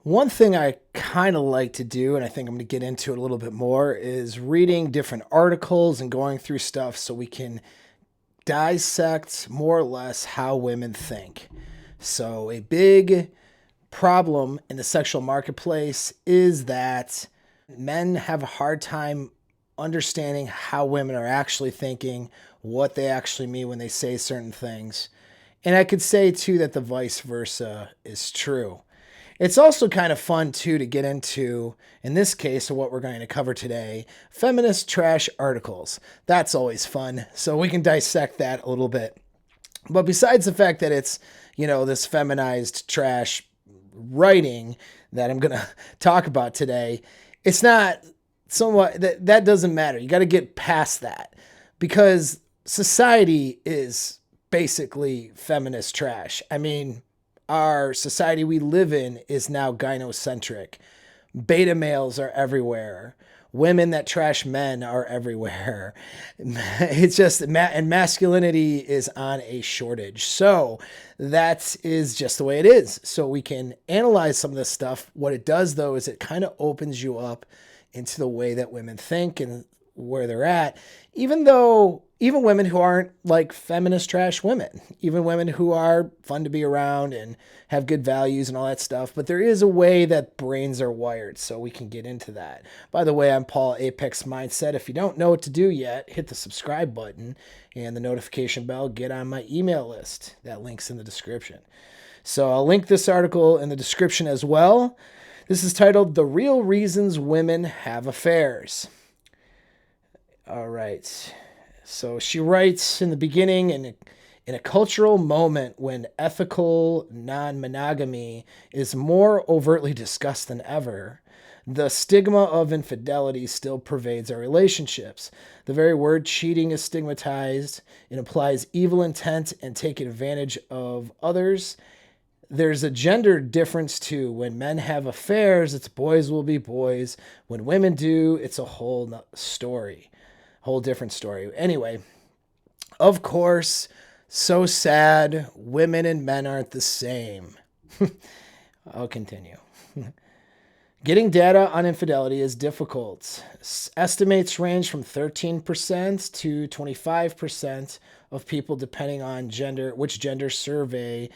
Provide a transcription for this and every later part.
One thing I kind of like to do, and I think I'm going to get into it a little bit more, is reading different articles and going through stuff so we can dissect more or less how women think. So, a big problem in the sexual marketplace is that men have a hard time understanding how women are actually thinking, what they actually mean when they say certain things. And I could say too that the vice versa is true. It's also kind of fun too to get into, in this case, what we're going to cover today, feminist trash articles. That's always fun. So we can dissect that a little bit. But besides the fact that it's, this feminized trash writing that I'm going to talk about today, it's not somewhat that doesn't matter. You got to get past that because society is basically feminist trash. I mean, our society we live in is now gynocentric. Beta males are everywhere. Women that trash men are everywhere. It's just, and masculinity is on a shortage. So that is just the way it is. So we can analyze some of this stuff. What it does, though, is it kind of opens you up into the way that women think and where they're at, even women who aren't like feminist trash women, even women who are fun to be around and have good values and all that stuff. But there is a way that brains are wired, so we can get into that. By the way, I'm Paul Apex Mindset. If you don't know what to do yet, hit the subscribe button and the notification bell. Get on my email list. That link's in the description. So I'll link this article in the description as well. This is titled "The Real Reasons Women Have Affairs." All right. So she writes in the beginning, in a cultural moment when ethical non-monogamy is more overtly discussed than ever, the stigma of infidelity still pervades our relationships. The very word cheating is stigmatized. It implies evil intent and taking advantage of others. There's a gender difference too. When men have affairs, it's boys will be boys. When women do, it's a whole different story. Anyway, of course, so sad. Women and men aren't the same. I'll continue. Getting data on infidelity is difficult. Estimates range from 13% to 25% of people, depending on which gender survey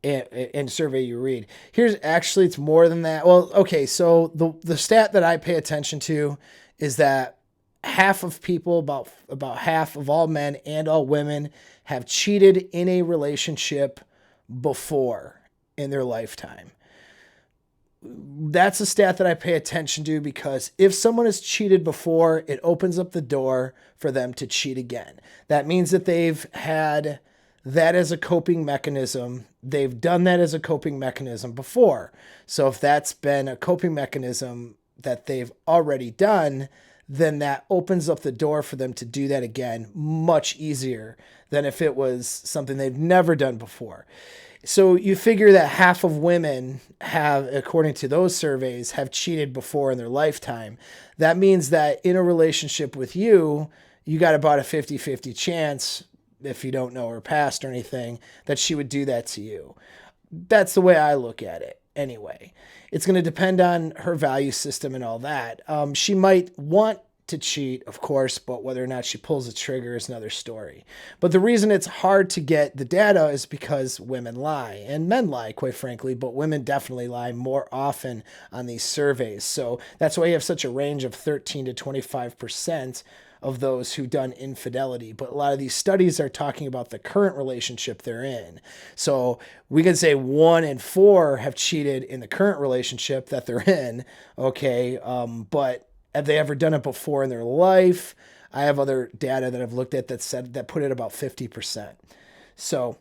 and survey you read. It's more than that. Well, okay, so the stat that I pay attention to is that half of people, about half of all men and all women, have cheated in a relationship before in their lifetime. That's a stat that I pay attention to because if someone has cheated before, it opens up the door for them to cheat again. That means that they've had that as a coping mechanism. They've done that as a coping mechanism before. So if that's been a coping mechanism that they've already done, then that opens up the door for them to do that again much easier than if it was something they've never done before. So you figure that half of women have, according to those surveys, have cheated before in their lifetime. That means that in a relationship with you, you got about a 50-50 chance, if you don't know her past or anything, that she would do that to you. That's the way I look at it. Anyway, it's going to depend on her value system and all that. She might want to cheat, of course, but whether or not she pulls the trigger is another story. But the reason it's hard to get the data is because women lie, and men lie, quite frankly, but women definitely lie more often on these surveys. So that's why you have such a range of 13 to 25% of those who done infidelity. But a lot of these studies are talking about the current relationship they're in. So we can say 1 in 4 have cheated in the current relationship that they're in. Okay. But have they ever done it before in their life? I have other data that I've looked at that put it about 50%. So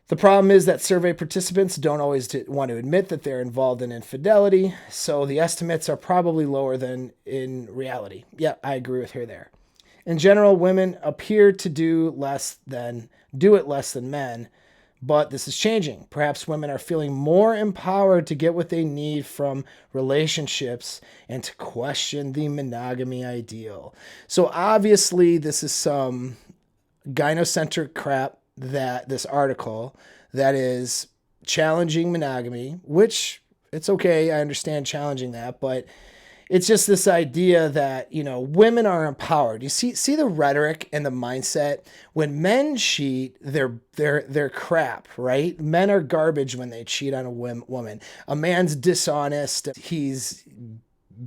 the problem is that survey participants don't always want to admit that they're involved in infidelity, so the estimates are probably lower than in reality. Yeah, I agree with her there. In general, women appear to do it less than men, but this is changing. Perhaps women are feeling more empowered to get what they need from relationships and to question the monogamy ideal. So obviously, this is some gynocentric crap, that this article that is challenging monogamy, which It's okay. I understand challenging that, but it's just this idea that, women are empowered. You see the rhetoric and the mindset. When men cheat, they're crap, right? Men are garbage when they cheat on a woman. A man's dishonest. He's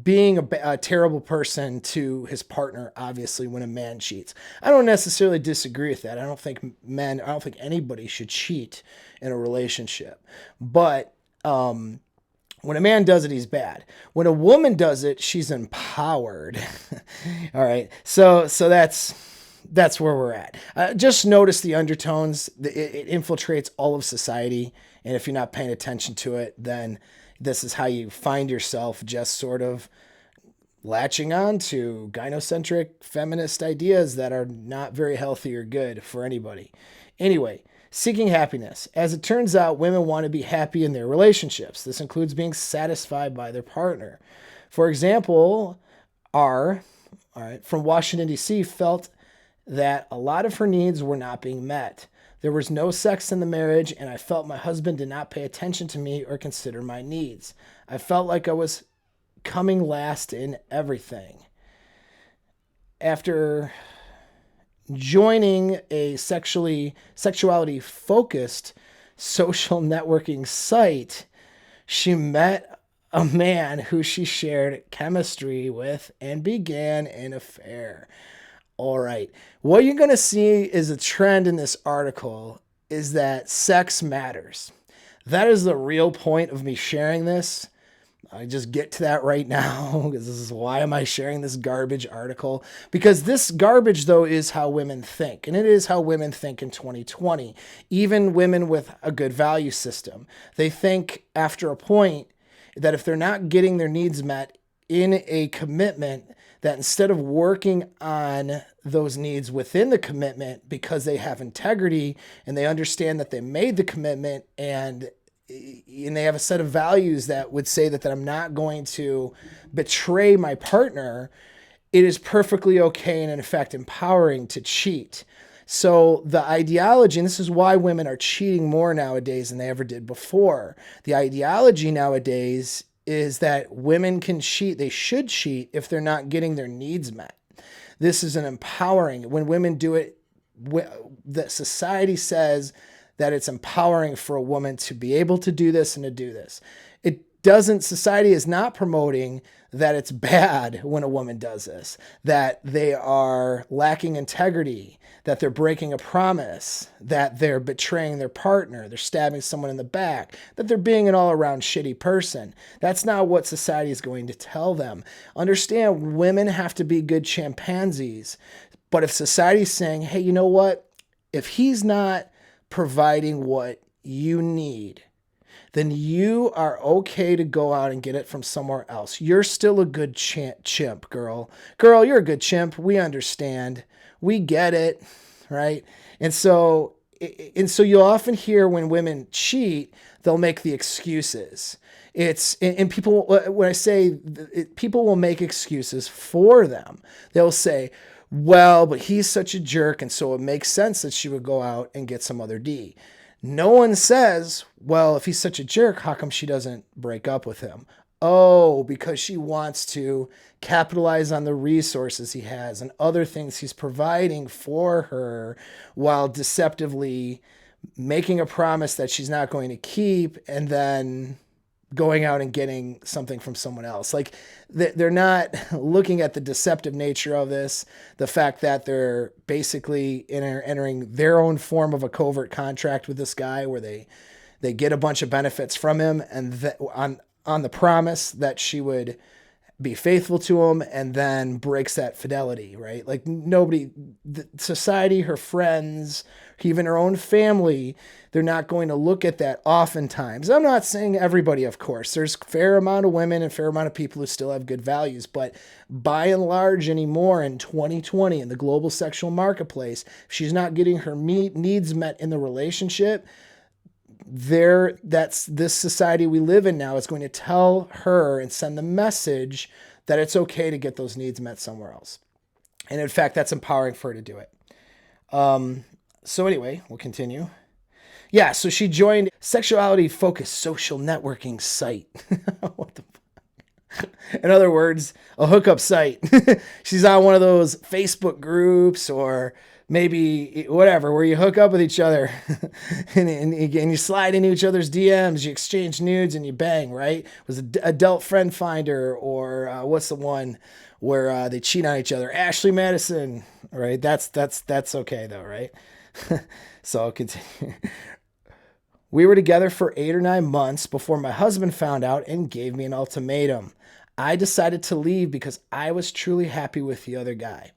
being a terrible person to his partner, obviously, when a man cheats. I don't necessarily disagree with that. I don't think anybody should cheat in a relationship. But when a man does it, he's bad. When a woman does it, she's empowered. All right. So that's where we're at. Just notice the undertones. It infiltrates all of society. And if you're not paying attention to it, then this is how you find yourself just sort of latching on to gynocentric feminist ideas that are not very healthy or good for anybody. Anyway, seeking happiness. As it turns out, women want to be happy in their relationships. This includes being satisfied by their partner. For example, R, all right, from Washington, D.C., felt that a lot of her needs were not being met. There was no sex in the marriage, and I felt my husband did not pay attention to me or consider my needs. I felt like I was coming last in everything. After joining a sexuality focused social networking site, she met a man who she shared chemistry with and began an affair. All right. What you're going to see is a trend in this article is that sex matters. That is the real point of me sharing this. I just get to that right now because this is why am I sharing this garbage article? Because this garbage, though, is how women think. And it is how women think in 2020. Even women with a good value system. They think after a point that if they're not getting their needs met in a commitment, that instead of working on those needs within the commitment because they have integrity and they understand that they made the commitment and they have a set of values that would say that I'm not going to betray my partner, it is perfectly okay and in fact empowering to cheat. So the ideology, and this is why women are cheating more nowadays than they ever did before. The ideology nowadays is that women can cheat. They should cheat if they're not getting their needs met. This is an empowering. When women do it, the society says that it's empowering for a woman to be able to do this and to do this. Society is not promoting that it's bad when a woman does this, that they are lacking integrity, that they're breaking a promise, that they're betraying their partner, they're stabbing someone in the back, that they're being an all-around shitty person. That's not what society is going to tell them. Understand, women have to be good chimpanzees. But if society's saying, hey, you know what? If he's not providing what you need, then you are okay to go out and get it from somewhere else. You're still a good chimp, girl. Girl, you're a good chimp. We understand. We get it, right? And so you'll often hear when women cheat, they'll make the excuses. And people, when I say people will make excuses for them, they'll say, well, but he's such a jerk, and so it makes sense that she would go out and get some other D. No one says, well, if he's such a jerk, how come she doesn't break up with him? Oh, because she wants to capitalize on the resources he has and other things he's providing for her while deceptively making a promise that she's not going to keep and then going out and getting something from someone else. Like they're not looking at the deceptive nature of this, the fact that they're basically entering their own form of a covert contract with this guy where they get a bunch of benefits from him and on the promise that she would be faithful to him and then breaks that fidelity, right? Like society, her friends, even her own family, they're not going to look at that oftentimes. I'm not saying everybody, of course. There's a fair amount of women and a fair amount of people who still have good values, but by and large anymore in 2020 in the global sexual marketplace, if she's not getting her needs met in the relationship, that's this society we live in now is going to tell her and send the message that it's okay to get those needs met somewhere else. And in fact, that's empowering for her to do it. So anyway, we'll continue. Yeah, so she joined sexuality-focused social networking site. What the In other words, a hookup site. She's on one of those Facebook groups or maybe whatever, where you hook up with each other and you slide into each other's DMs, you exchange nudes and you bang, right? It was Adult Friend Finder or what's the one where they cheat on each other? Ashley Madison, right? That's okay though, right? So I'll continue. We were together for 8 or 9 months before my husband found out and gave me an ultimatum. I decided to leave because I was truly happy with the other guy.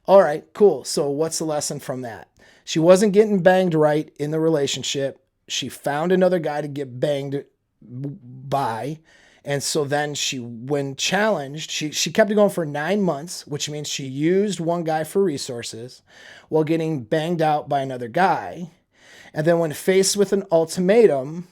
All right, cool. So, what's the lesson from that? She wasn't getting banged right in the relationship. She found another guy to get banged by. And so then when challenged, she kept it going for 9 months, which means she used one guy for resources while getting banged out by another guy. And then when faced with an ultimatum,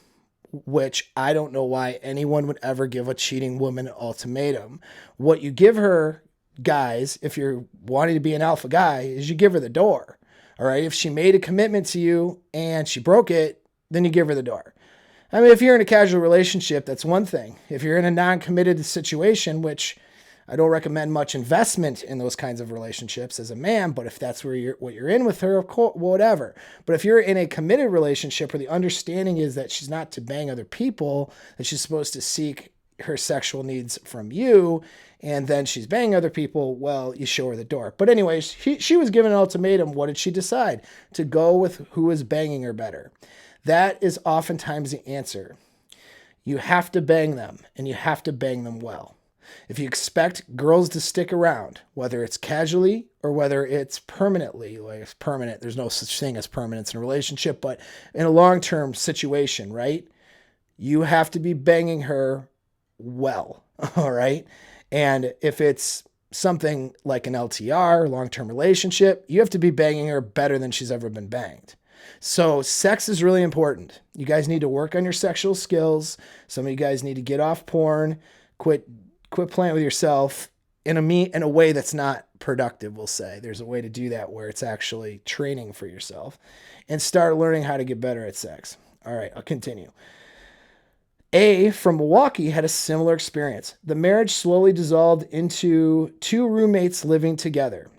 which I don't know why anyone would ever give a cheating woman an ultimatum, what you give her, guys, if you're wanting to be an alpha guy, is you give her the door. All right. If she made a commitment to you and she broke it, then you give her the door. I mean, if you're in a casual relationship, that's one thing. If you're in a non-committed situation, which I don't recommend much investment in those kinds of relationships as a man, but if that's what you're in with her, of course, whatever. But if you're in a committed relationship where the understanding is that she's not to bang other people, that she's supposed to seek her sexual needs from you, and then she's banging other people, well, you show her the door. But anyways, she was given an ultimatum. What did she decide? To go with who is banging her better. That is oftentimes the answer. You have to bang them, and you have to bang them well. If you expect girls to stick around, whether it's casually or whether it's permanently, like it's permanent, there's no such thing as permanence in a relationship, but in a long-term situation, right? You have to be banging her well, all right? And if it's something like an LTR, long-term relationship, you have to be banging her better than she's ever been banged. So sex is really important. You guys need to work on your sexual skills. Some of you guys need to get off porn, quit playing with yourself in a way that's not productive, we'll say. There's a way to do that where it's actually training for yourself and start learning how to get better at sex. All right, I'll continue. A from Milwaukee had a similar experience. The marriage slowly dissolved into 2 roommates living together.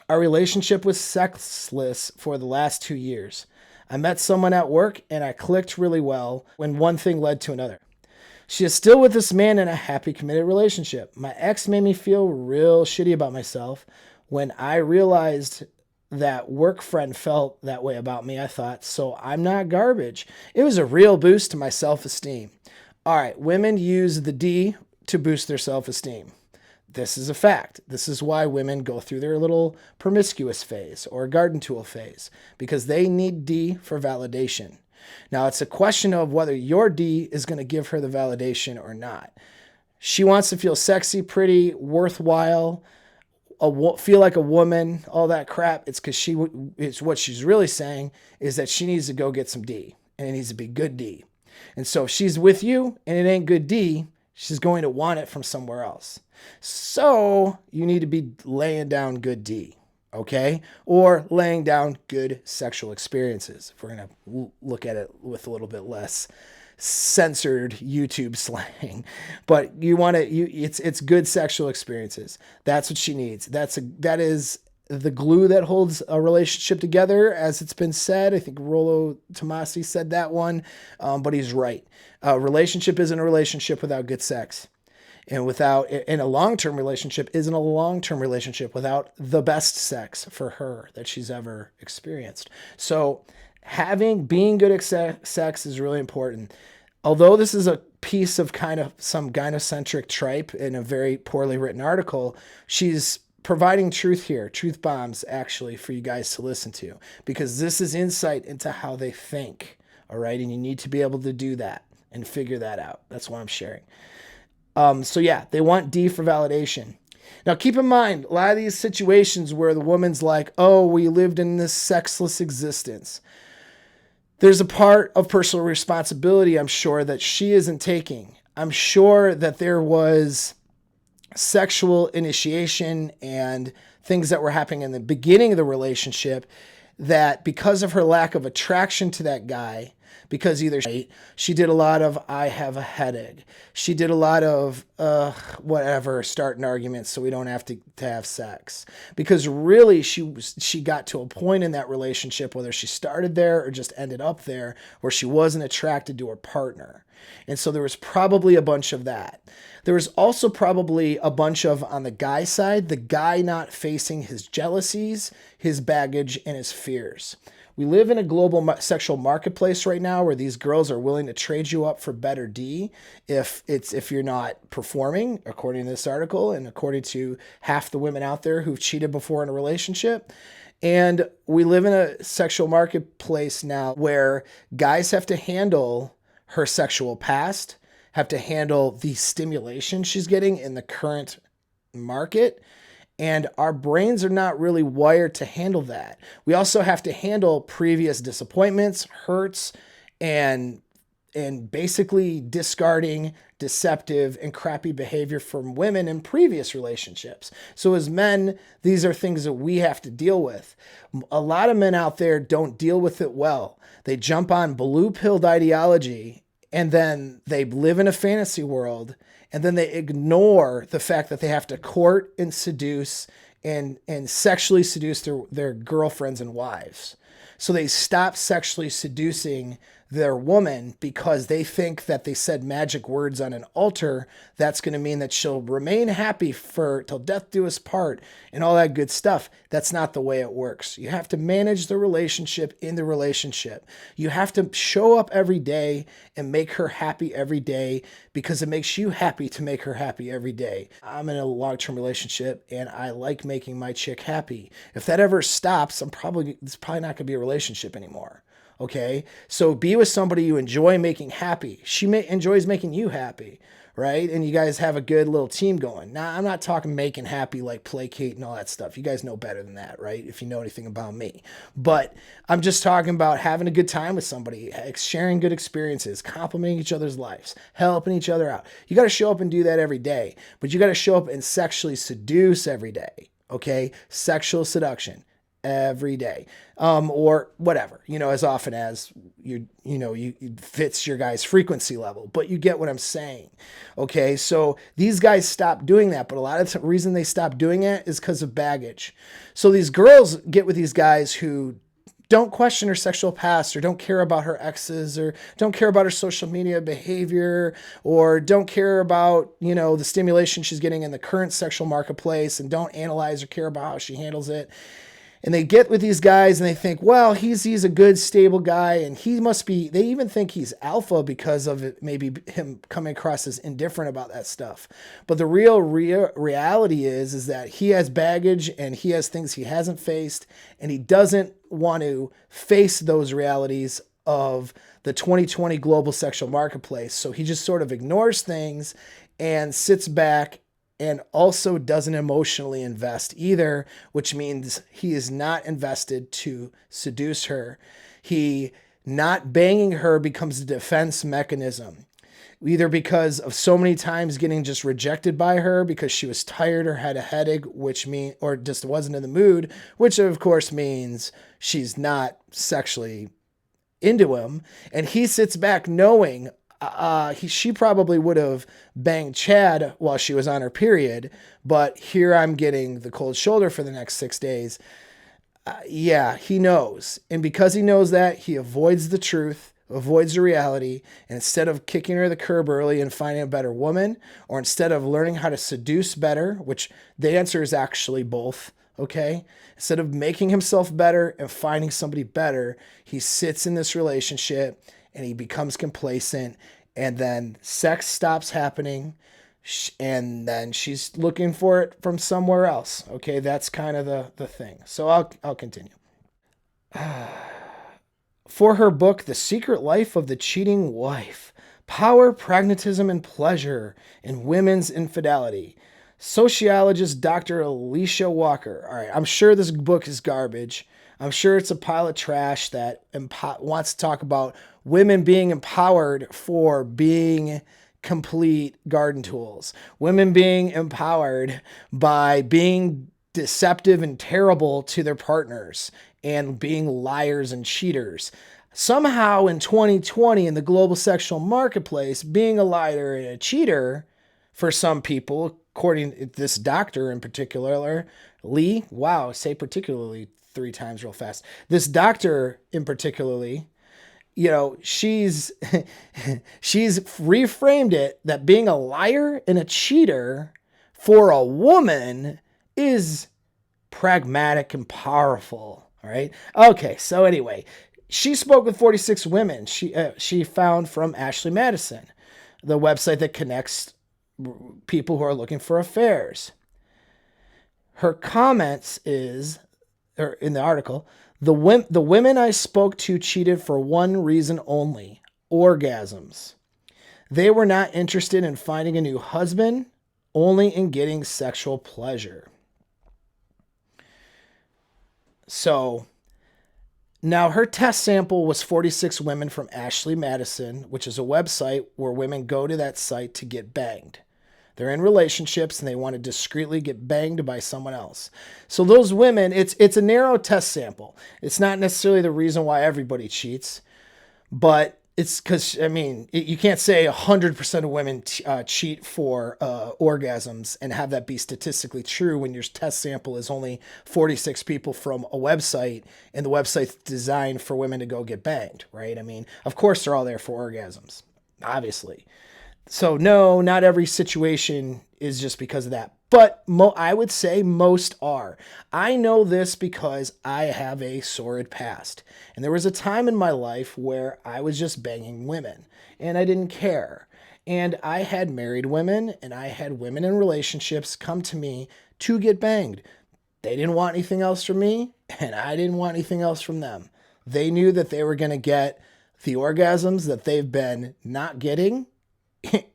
Our relationship was sexless for the last 2 years. I met someone at work and I clicked really well when one thing led to another. She is still with this man in a happy, committed relationship. My ex made me feel real shitty about myself. When I realized that work friend felt that way about me, I thought, so I'm not garbage. It was a real boost to my self-esteem. All right, women use the D to boost their self-esteem. This is a fact. This is why women go through their little promiscuous phase or garden tool phase, because they need D for validation. Now, it's a question of whether your D is going to give her the validation or not. She wants to feel sexy, pretty, worthwhile, feel like a woman, all that crap. It's because it's what she's really saying is that she needs to go get some D, and it needs to be good D. And so if she's with you and it ain't good D, she's going to want it from somewhere else. So you need to be laying down good D. Okay? Or laying down good sexual experiences, if we're going to look at it with a little bit less censored YouTube slang. But you want to, it's good sexual experiences. That's what she needs. That is the glue that holds a relationship together, as it's been said. I think Rollo Tomasi said that one, but he's right. A relationship isn't a relationship without good sex. And a long-term relationship isn't a long-term relationship without the best sex for her that she's ever experienced. So being good at sex is really important. Although this is a piece of kind of some gynocentric tripe in a very poorly written article, she's providing truth here, truth bombs actually for you guys to listen to, because this is insight into how they think. All right. And you need to be able to do that and figure that out. That's why I'm sharing. So yeah, they want D for validation. Now keep in mind, a lot of these situations where the woman's like, oh, we lived in this sexless existence. There's a part of personal responsibility, I'm sure, that she isn't taking. I'm sure that there was sexual initiation and things that were happening in the beginning of the relationship that because of her lack of attraction to that guy, because either she did a lot of I have a headache, she did a lot of whatever, starting arguments so we don't have to have sex, because really she got to a point in that relationship, whether she started there or just ended up there, where she wasn't attracted to her partner. And so there was probably a bunch of that. There was also probably a bunch of, on the guy side, the guy not facing his jealousies, his baggage, and his fears. We live in a global sexual marketplace right now where these girls are willing to trade you up for better D if you're not performing, according to this article and according to half the women out there who've cheated before in a relationship. And we live in a sexual marketplace now where guys have to handle her sexual past, have to handle the stimulation she's getting in the current market. And our brains are not really wired to handle that. We also have to handle previous disappointments, hurts, and basically discarding deceptive and crappy behavior from women in previous relationships. So as men, these are things that we have to deal with. A lot of men out there don't deal with it well. They jump on blue-pilled ideology, and then they live in a fantasy world, and then they ignore the fact that they have to court and seduce and sexually seduce their girlfriends and wives. So they stop sexually seducing their woman because they think that they said magic words on an altar. That's going to mean that she'll remain happy for till death do us part and all that good stuff. That's not the way it works. You have to manage the relationship in the relationship. You have to show up every day and make her happy every day because it makes you happy to make her happy every day. I'm in a long-term relationship and I like making my chick happy. If that ever stops, it's probably not going to be a relationship anymore. Okay, so be with somebody you enjoy making happy. She enjoys making you happy, right? And you guys have a good little team going. Now, I'm not talking making happy like placate and all that stuff. You guys know better than that, right? If you know anything about me. But I'm just talking about having a good time with somebody, sharing good experiences, complimenting each other's lives, helping each other out. You got to show up and do that every day. But you got to show up and sexually seduce every day, okay? Sexual seduction. Every day, or whatever, as often as you fits your guy's frequency level, but you get what I'm saying. Okay. So these guys stop doing that, but a lot of the reason they stop doing it is because of baggage. So these girls get with these guys who don't question her sexual past or don't care about her exes or don't care about her social media behavior or don't care about, the stimulation she's getting in the current sexual marketplace and don't analyze or care about how she handles it. And they get with these guys and they think, well, he's a good, stable guy. And he must be, they even think he's alpha because of it, maybe him coming across as indifferent about that stuff. But the real reality is that he has baggage and he has things he hasn't faced. And he doesn't want to face those realities of the 2020 global sexual marketplace. So he just sort of ignores things and sits back and also doesn't emotionally invest either, which means he is not invested to seduce her. He not banging her becomes a defense mechanism, either because of so many times getting just rejected by her because she was tired or had a headache, or just wasn't in the mood, which of course means she's not sexually into him. And he sits back knowing, she probably would have banged Chad while she was on her period, but here I'm getting the cold shoulder for the next 6 days. He knows. And because he knows that, he avoids the truth, avoids the reality, and instead of kicking her the curb early and finding a better woman, or instead of learning how to seduce better, which the answer is actually both, okay? Instead of making himself better and finding somebody better, he sits in this relationship and he becomes complacent, and then sex stops happening, and then she's looking for it from somewhere else. Okay, that's kind of the thing. So I'll continue. For her book, The Secret Life of the Cheating Wife, Power, Pragmatism, and Pleasure in Women's Infidelity, sociologist Dr. Alicia Walker. All right, I'm sure this book is garbage. I'm sure it's a pile of trash that wants to talk about women being empowered for being complete garden tools. Women being empowered by being deceptive and terrible to their partners and being liars and cheaters. Somehow in 2020, in the global sexual marketplace, being a liar and a cheater for some people, according to this doctor in particular, Lee, wow, say particularly 3 times real fast. This doctor in particularly, she's she's reframed it that being a liar and a cheater for a woman is pragmatic and powerful. All right. Okay. So anyway, she spoke with 46 women. She found from Ashley Madison, the website that connects people who are looking for affairs. Her comments in the article, the women I spoke to cheated for one reason only: orgasms. They were not interested in finding a new husband, only in getting sexual pleasure. So now her test sample was 46 women from Ashley Madison, which is a website where women go to that site to get banged. They're in relationships and they want to discreetly get banged by someone else. So those women, it's a narrow test sample. It's not necessarily the reason why everybody cheats, but it's because, you can't say 100% of women cheat for orgasms and have that be statistically true when your test sample is only 46 people from a website and the website's designed for women to go get banged, right? Of course they're all there for orgasms, obviously. So no, not every situation is just because of that. But I would say most are. I know this because I have a sordid past. And there was a time in my life where I was just banging women and I didn't care. And I had married women and I had women in relationships come to me to get banged. They didn't want anything else from me and I didn't want anything else from them. They knew that they were going to get the orgasms that they've been not getting.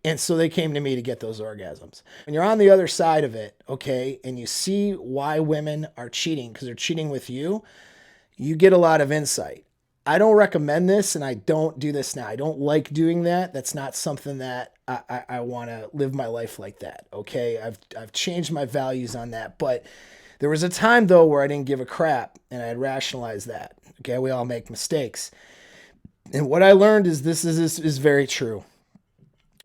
And so they came to me to get those orgasms. When you're on the other side of it, okay, and you see why women are cheating because they're cheating with you, you get a lot of insight. I don't recommend this and I don't do this now. I don't like doing that. That's not something that I want to live my life like that, okay? I've changed my values on that. But there was a time, though, where I didn't give a crap and I had rationalized that, okay? We all make mistakes. And what I learned is this is very true.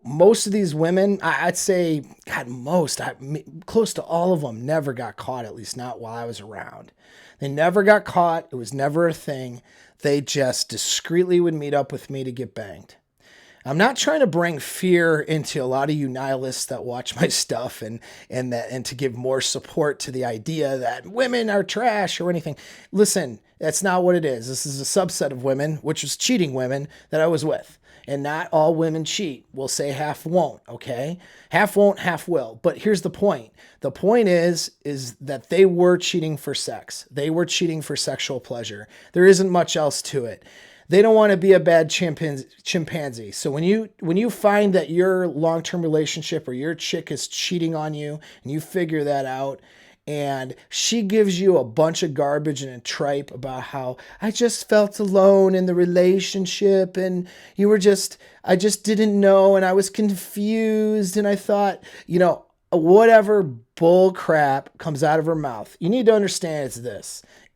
Most of these women, I'd say, close to all of them never got caught, at least not while I was around. They never got caught. It was never a thing. They just discreetly would meet up with me to get banged. I'm not trying to bring fear into a lot of you nihilists that watch my stuff and to give more support to the idea that women are trash or anything. Listen, that's not what it is. This is a subset of women, which was cheating women that I was with. And not all women cheat. We'll say half won't, okay? Half won't, half will. But here's the point. The point is that they were cheating for sex. They were cheating for sexual pleasure. There isn't much else to it. They don't want to be a bad chimpanzee. So when you find that your long-term relationship or your chick is cheating on you and you figure that out, and she gives you a bunch of garbage and a tripe about how I just felt alone in the relationship and I just didn't know and I was confused and I thought, whatever bull crap comes out of her mouth. You need to understand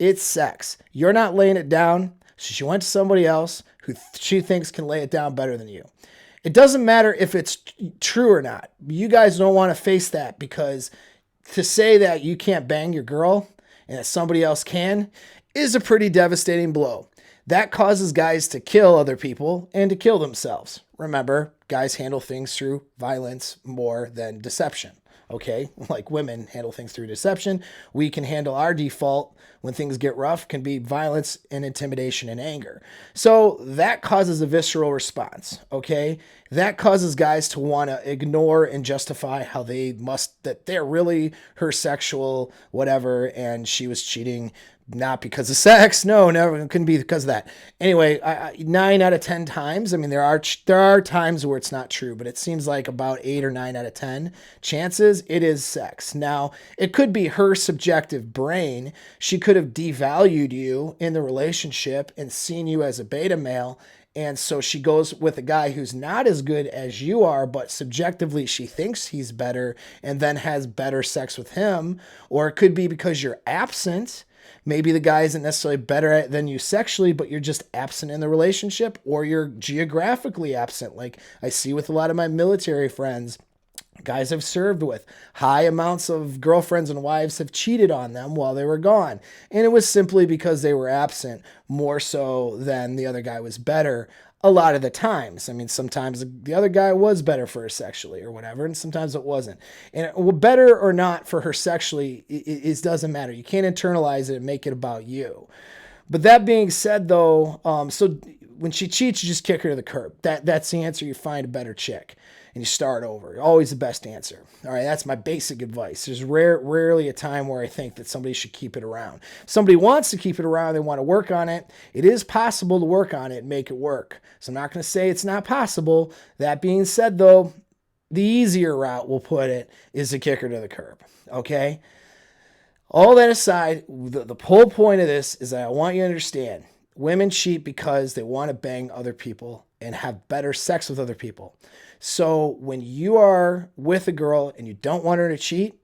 it's sex. You're not laying it down. So she went to somebody else who she thinks can lay it down better than you. It doesn't matter if it's true or not. You guys don't want to face that because to say that you can't bang your girl and that somebody else can is a pretty devastating blow. That causes guys to kill other people and to kill themselves. Remember, guys handle things through violence more than deception. Okay, like women handle things through deception. We can handle our default when things get rough, can be violence and intimidation and anger. So that causes a visceral response, okay? That causes guys to want to ignore and justify how that they're really her sexual whatever and she was cheating not because of sex. No, never. It couldn't be because of that. Anyway, 9 out of 10 times. There are times where it's not true, but it seems like about 8 or 9 out of 10 chances it is sex. Now, it could be her subjective brain. She could have devalued you in the relationship and seen you as a beta male And so she goes with a guy who's not as good as you are, but subjectively she thinks he's better and then has better sex with him. Or it could be because you're absent. Maybe the guy isn't necessarily better than you sexually, but you're just absent in the relationship, or you're geographically absent. Like I see with a lot of my military friends, guys I've served with, high amounts of girlfriends and wives have cheated on them while they were gone. And it was simply because they were absent more so than the other guy was better a lot of the times. I mean, sometimes the other guy was better for her sexually or whatever, and sometimes it wasn't. And better or not for her sexually, it doesn't matter. You can't internalize it and make it about you. But that being said, though, so when she cheats, you just kick her to the curb. That's the answer. You find a better chick and you start over. Always the best answer. All right, that's my basic advice. There's rarely a time where I think that somebody should keep it around. If somebody wants to keep it around, they want to work on it, it is possible to work on it and make it work. So I'm not going to say it's not possible. That being said, though, the easier route, we'll put it, is to kick her to the curb. Okay? All that aside, the whole point of this is that I want you to understand women cheat because they want to bang other people and have better sex with other people. So when you are with a girl and you don't want her to cheat,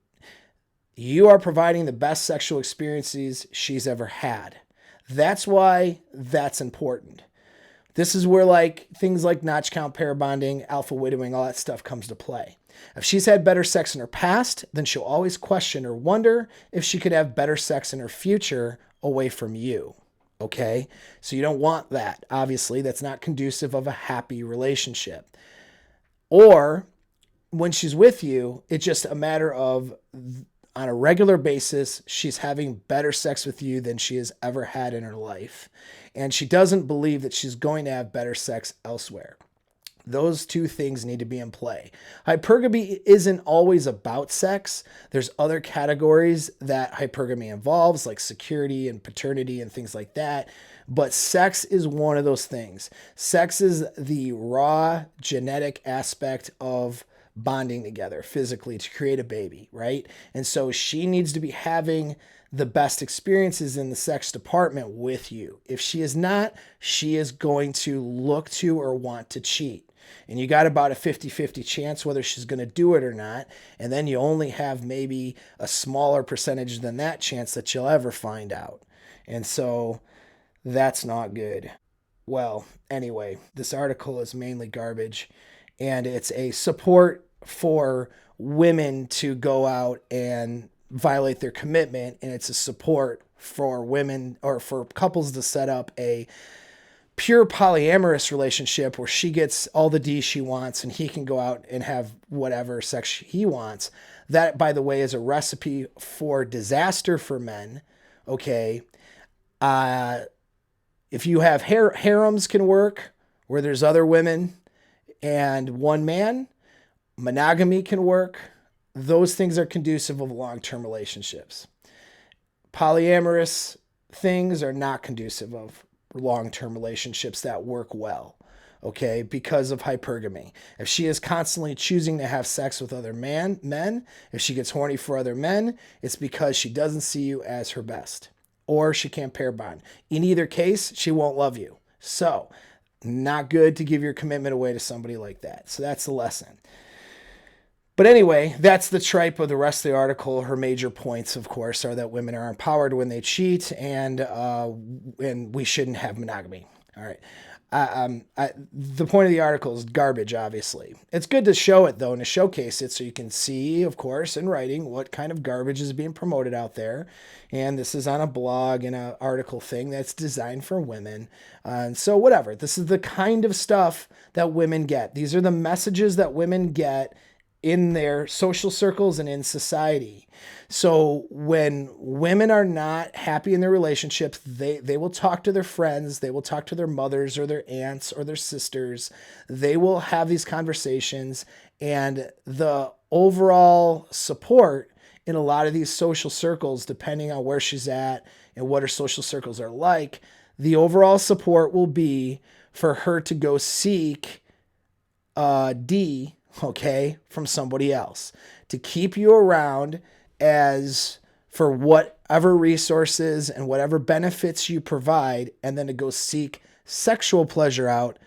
you are providing the best sexual experiences she's ever had. That's why that's important. This is where like things like notch count, pair bonding, alpha widowing, all that stuff comes to play. If she's had better sex in her past, then she'll always question or wonder if she could have better sex in her future away from you. Okay? So you don't want that. Obviously, that's not conducive of a happy relationship. Or when she's with you, it's just a matter of on a regular basis, she's having better sex with you than she has ever had in her life. And she doesn't believe that she's going to have better sex elsewhere. Those two things need to be in play. Hypergamy isn't always about sex. There's other categories that hypergamy involves, like security and paternity and things like that. But sex is one of those things. Sex is the raw genetic aspect of bonding together physically to create a baby, right? And so she needs to be having the best experiences in the sex department with you. If she is not, she is going to look to or want to cheat. And you got about a 50-50 chance whether she's going to do it or not. And then you only have maybe a smaller percentage than that chance that you'll ever find out. And so that's not good. Well, anyway, this article is mainly garbage, and it's a support for women to go out and violate their commitment, and it's a support for women or for couples to set up a pure polyamorous relationship where she gets all the D she wants and he can go out and have whatever sex he wants. That, by the way, is a recipe for disaster for men. Okay. If you have harems can work where there's other women and one man, monogamy can work. Those things are conducive of long-term relationships. Polyamorous things are not conducive of long-term relationships that work well, okay, because of hypergamy. If she is constantly choosing to have sex with other men, if she gets horny for other men, it's because she doesn't see you as her best, or she can't pair bond. In either case, she won't love you. So, not good to give your commitment away to somebody like that. So that's the lesson. But anyway, that's the tripe of the rest of the article. Her major points, of course, are that women are empowered when they cheat, and we shouldn't have monogamy. All right. The point of the article is garbage, obviously. It's good to show it, though, and to showcase it so you can see, of course, in writing what kind of garbage is being promoted out there. And this is on a blog and an article thing that's designed for women. And so whatever. This is the kind of stuff that women get. These are the messages that women get in their social circles and in society. So when women are not happy in their relationships, they will talk to their friends, they will talk to their mothers or their aunts or their sisters. They will have these conversations, and the overall support in a lot of these social circles, depending on where she's at and what her social circles are like, the overall support will be for her to go seek D, okay, from somebody else, to keep you around as for whatever resources and whatever benefits you provide, and then to go seek sexual pleasure out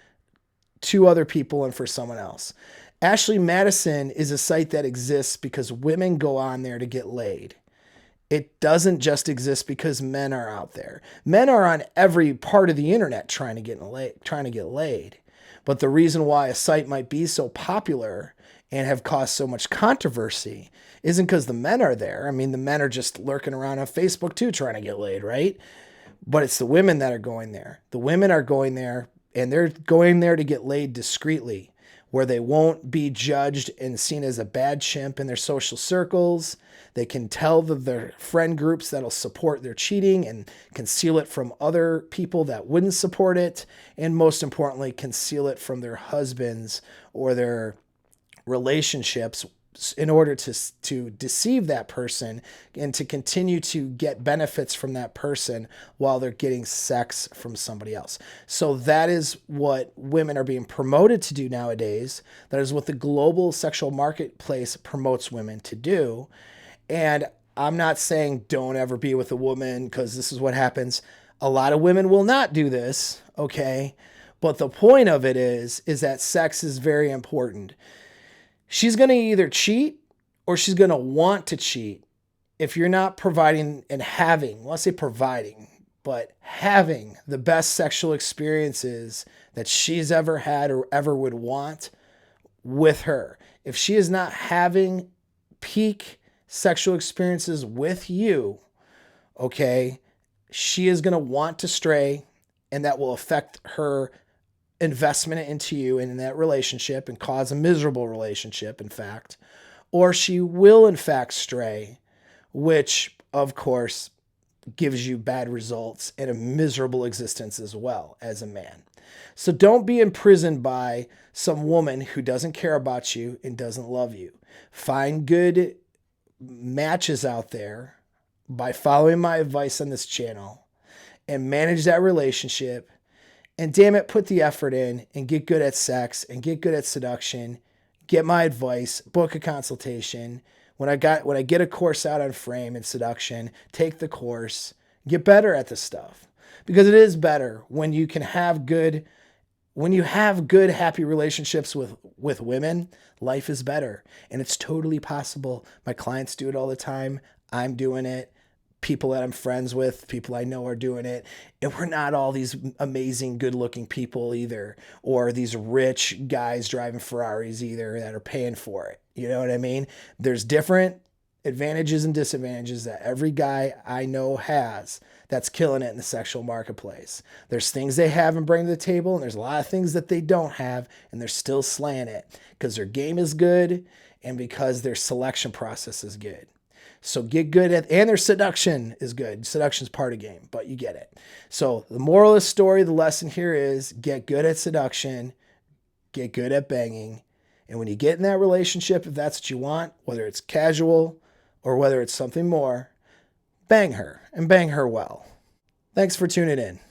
to other people and for someone else. Ashley Madison is a site that exists because women go on there to get laid. It doesn't just exist because men are out there. Men are on every part of the internet trying to get laid. But the reason why a site might be so popular and have caused so much controversy isn't because the men are there. I mean, the men are just lurking around on Facebook too trying to get laid, right? But it's the women that are going there. The women are going there, and they're going there to get laid discreetly, where they won't be judged and seen as a bad chimp in their social circles. They can tell their friend groups that'll support their cheating and conceal it from other people that wouldn't support it. And most importantly, conceal it from their husbands or their relationships in order to deceive that person and to continue to get benefits from that person while they're getting sex from somebody else. So that is what women are being promoted to do nowadays. That is what the global sexual marketplace promotes women to do. And I'm not saying don't ever be with a woman because this is what happens. A lot of women will not do this, okay? But the point of it is that sex is very important. She's going to either cheat or she's going to want to cheat if you're not providing and having, let's say providing, but having the best sexual experiences that she's ever had or ever would want with her. If she is not having peak sexual experiences with you, okay, she is going to want to stray, and that will affect her investment into you in that relationship and cause a miserable relationship, in fact. Or she will, in fact, stray, which, of course, gives you bad results and a miserable existence as well as a man. So don't be imprisoned by some woman who doesn't care about you and doesn't love you. Find good matches out there by following my advice on this channel and manage that relationship. And damn it, put the effort in and get good at sex and get good at seduction. Get my advice, book a consultation. When I get a course out on frame and seduction, take the course, get better at this stuff. Because it is better when you have good, happy relationships with women. Life is better. And it's totally possible. My clients do it all the time. I'm doing it. People that I'm friends with, people I know are doing it. And we're not all these amazing, good-looking people either, or these rich guys driving Ferraris either that are paying for it. You know what I mean? There's different advantages and disadvantages that every guy I know has that's killing it in the sexual marketplace. There's things they have and bring to the table, and there's a lot of things that they don't have, and they're still slaying it because their game is good and because their selection process is good. So get good at, and their seduction is good. Seduction is part of the game, but you get it. So the moral of the story, the lesson here is get good at seduction, get good at banging. And when you get in that relationship, if that's what you want, whether it's casual or whether it's something more, bang her and bang her well. Thanks for tuning in.